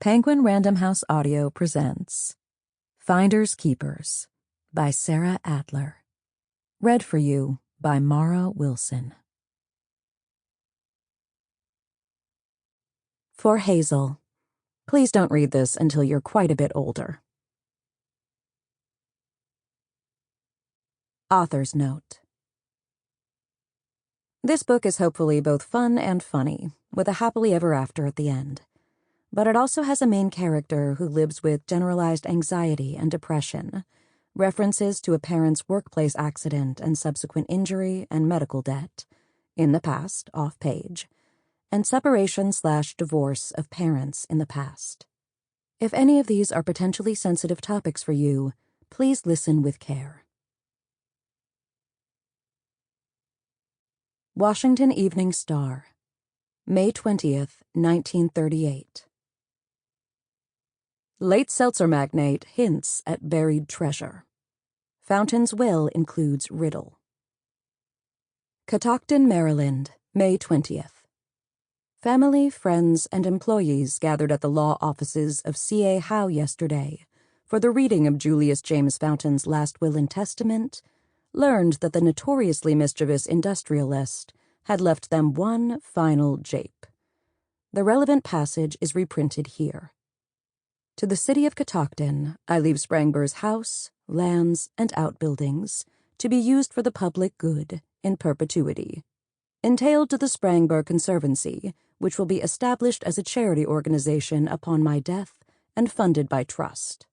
Penguin Random House Audio presents Finders Keepers by Sarah Adler. Read for you by Mara Wilson. For Hazel. Please don't read this until you're quite a bit older. Author's note. This book is hopefully both fun and funny, with a happily ever after at the end. But it also has a main character who lives with generalized anxiety and depression, references to a parent's workplace accident and subsequent injury and medical debt, in the past, off-page, and separation/divorce of parents in the past. If any of these are potentially sensitive topics for you, please listen with care. Washington Evening Star, May 20th, 1938. Late seltzer magnate hints at buried treasure. Fountain's will includes riddle. Catoctin, Maryland, May 20th. Family, friends, and employees gathered at the law offices of C.A. Howe yesterday for the reading of Julius James Fountain's last will and testament, learned that the notoriously mischievous industrialist had left them one final jape. The relevant passage is reprinted here. To the city of Catoctin, I leave Sprangber's house, lands, and outbuildings to be used for the public good in perpetuity, entailed to the Sprangber Conservancy, which will be established as a charity organization upon my death and funded by trust.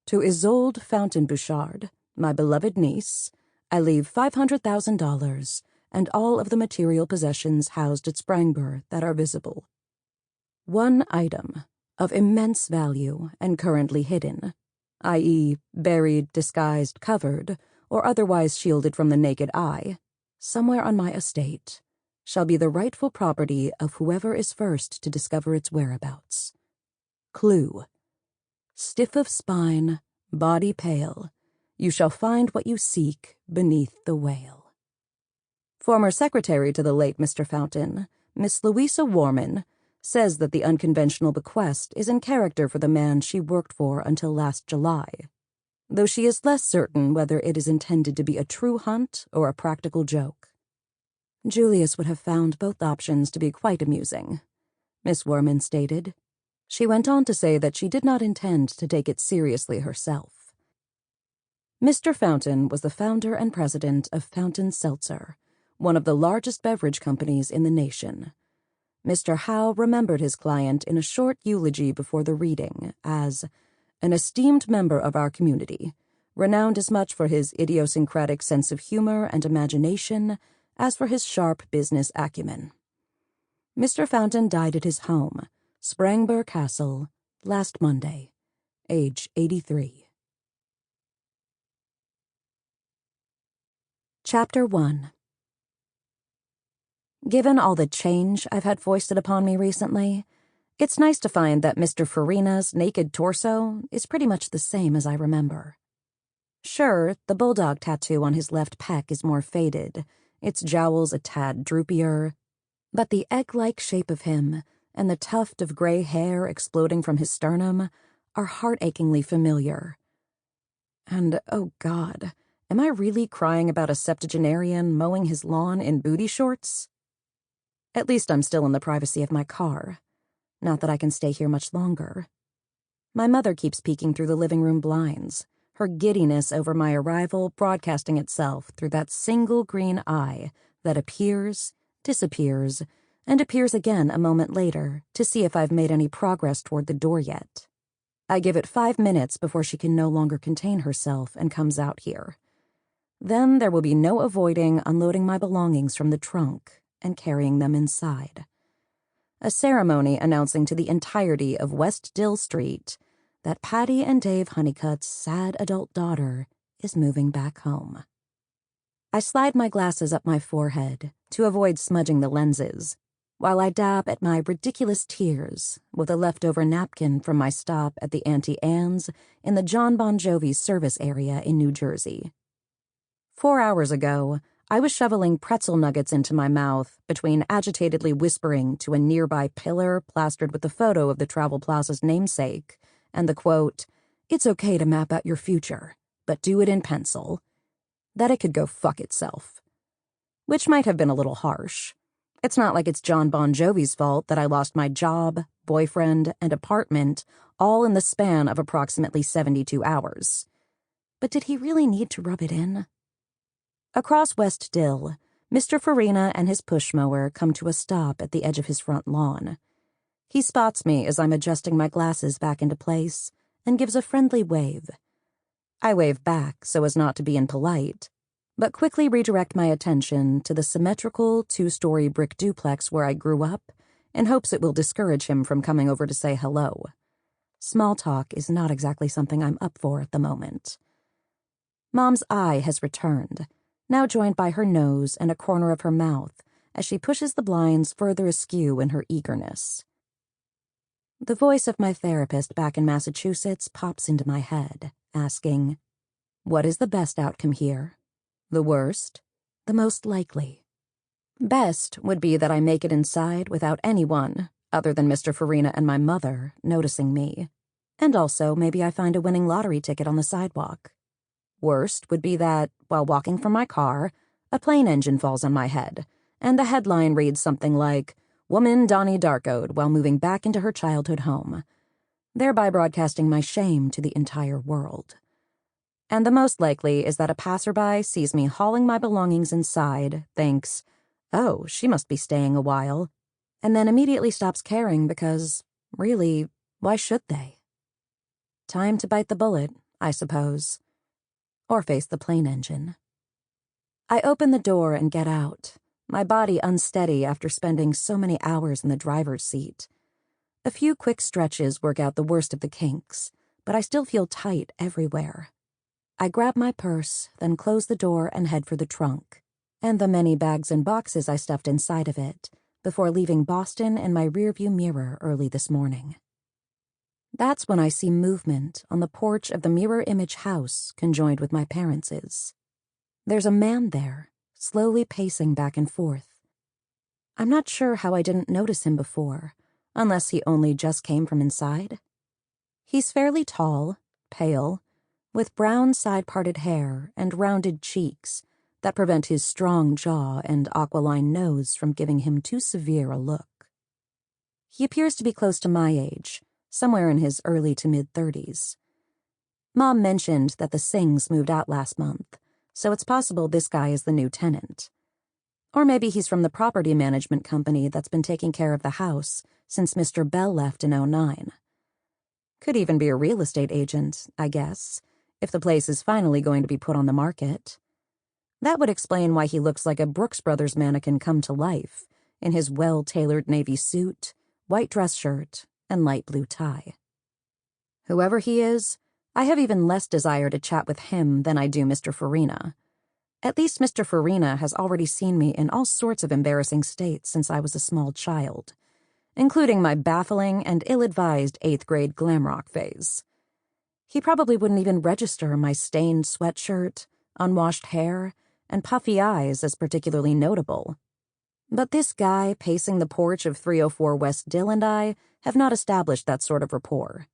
To Isolde Fountain Bouchard, my beloved niece, I leave $500,000 and all of the material possessions housed at Sprangber that are visible. One item of immense value and currently hidden, i.e., buried, disguised, covered, or otherwise shielded from the naked eye, somewhere on my estate, shall be the rightful property of whoever is first to discover its whereabouts. Clue. Stiff of spine, body pale, you shall find what you seek beneath the wail. Former secretary to the late Mr. Fountain, Miss Louisa Warman, says that the unconventional bequest is in character for the man she worked for until last July, though she is less certain whether it is intended to be a true hunt or a practical joke. Julius would have found both options to be quite amusing, Miss Warman stated. She went on to say that she did not intend to take it seriously herself. Mr. Fountain was the founder and president of Fountain Seltzer, one of the largest beverage companies in the nation. Mr. Howe remembered his client in a short eulogy before the reading as an esteemed member of our community, renowned as much for his idiosyncratic sense of humor and imagination as for his sharp business acumen. Mr. Fountain died at his home, Sprangber Castle, last Monday, age 83. Chapter 1. Given all the change I've had foisted upon me recently, it's nice to find that Mr. Farina's naked torso is pretty much the same as I remember. Sure, the bulldog tattoo on his left pec is more faded, its jowls a tad droopier, but the egg-like shape of him and the tuft of gray hair exploding from his sternum are heart-achingly familiar. And, oh God, am I really crying about a septuagenarian mowing his lawn in booty shorts? At least I'm still in the privacy of my car. Not that I can stay here much longer. My mother keeps peeking through the living room blinds, her giddiness over my arrival broadcasting itself through that single green eye that appears, disappears, and appears again a moment later to see if I've made any progress toward the door yet. I give it 5 minutes before she can no longer contain herself and comes out here. Then there will be no avoiding unloading my belongings from the trunk and carrying them inside. A ceremony announcing to the entirety of West Dill Street that Patty and Dave Hunnicutt's sad adult daughter is moving back home. I slide my glasses up my forehead to avoid smudging the lenses, while I dab at my ridiculous tears with a leftover napkin from my stop at the Auntie Anne's in the John Bon Jovi service area in New Jersey. 4 hours ago, I was shoveling pretzel nuggets into my mouth between agitatedly whispering to a nearby pillar plastered with the photo of the Travel Plaza's namesake and the quote, "It's okay to map out your future, but do it in pencil," that it could go fuck itself. Which might have been a little harsh. It's not like it's John Bon Jovi's fault that I lost my job, boyfriend, and apartment all in the span of approximately 72 hours. But did he really need to rub it in? Across West Dill, Mr. Farina and his push mower come to a stop at the edge of his front lawn. He spots me as I'm adjusting my glasses back into place and gives a friendly wave. I wave back so as not to be impolite, but quickly redirect my attention to the symmetrical 2-story brick duplex where I grew up in hopes it will discourage him from coming over to say hello. Small talk is not exactly something I'm up for at the moment. Mom's eye has returned, now joined by her nose and a corner of her mouth as she pushes the blinds further askew in her eagerness. The voice of my therapist back in Massachusetts pops into my head, asking, "What is the best outcome here? The worst? The most likely?" Best would be that I make it inside without anyone, other than Mr. Farina and my mother, noticing me. And also, maybe I find a winning lottery ticket on the sidewalk. Worst would be that, while walking from my car, a plane engine falls on my head, and the headline reads something like, "Woman Donnie Darkoed while moving back into her childhood home," thereby broadcasting my shame to the entire world. And the most likely is that a passerby sees me hauling my belongings inside, thinks, "Oh, she must be staying a while," and then immediately stops caring because, really, why should they? Time to bite the bullet, I suppose. Or face the plane engine. I open the door and get out, my body unsteady after spending so many hours in the driver's seat. A few quick stretches work out the worst of the kinks, but I still feel tight everywhere. I grab my purse, then close the door and head for the trunk, and the many bags and boxes I stuffed inside of it, before leaving Boston in my rearview mirror early this morning. That's when I see movement on the porch of the mirror image house conjoined with my parents's. There's a man there, slowly pacing back and forth. I'm not sure how I didn't notice him before, unless he only just came from inside. He's fairly tall, pale, with brown side-parted hair and rounded cheeks that prevent his strong jaw and aquiline nose from giving him too severe a look. He appears to be close to my age, somewhere in his early to mid-30s. Mom mentioned that the Singhs moved out last month, so it's possible this guy is the new tenant. Or maybe he's from the property management company that's been taking care of the house since Mr. Bell left in '09. Could even be a real estate agent, I guess, if the place is finally going to be put on the market. That would explain why he looks like a Brooks Brothers mannequin come to life, in his well-tailored navy suit, white dress shirt, and light blue tie. Whoever he is, I have even less desire to chat with him than I do Mr. Farina. At least Mr. Farina has already seen me in all sorts of embarrassing states since I was a small child, including my baffling and ill-advised 8th grade glam rock phase. He probably wouldn't even register my stained sweatshirt, unwashed hair, and puffy eyes as particularly notable. But this guy pacing the porch of 304 West Dill and I have not established that sort of rapport.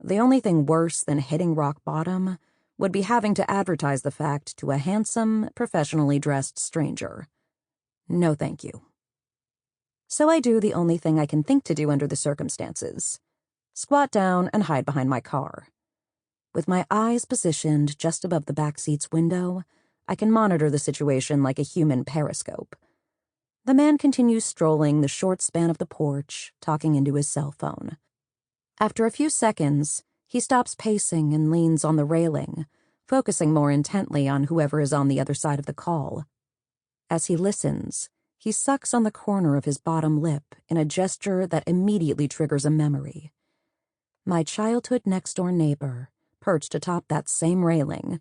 The only thing worse than hitting rock bottom would be having to advertise the fact to a handsome, professionally dressed stranger. No thank you. So I do the only thing I can think to do under the circumstances. Squat down and hide behind my car. With my eyes positioned just above the back seat's window, I can monitor the situation like a human periscope. The man continues strolling the short span of the porch, talking into his cell phone. After a few seconds, he stops pacing and leans on the railing, focusing more intently on whoever is on the other side of the call. As he listens, he sucks on the corner of his bottom lip in a gesture that immediately triggers a memory. My childhood next-door neighbor, perched atop that same railing,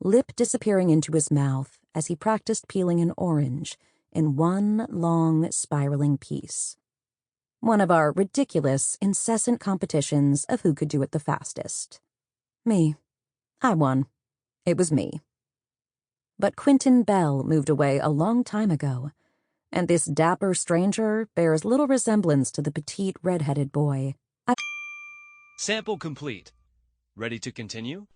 lip disappearing into his mouth as he practiced peeling an orange in one long, spiraling piece. One of our ridiculous, incessant competitions of who could do it the fastest. Me. I won. It was me. But Quentin Bell moved away a long time ago, and this dapper stranger bears little resemblance to the petite red-headed boy. Sample complete. Ready to continue?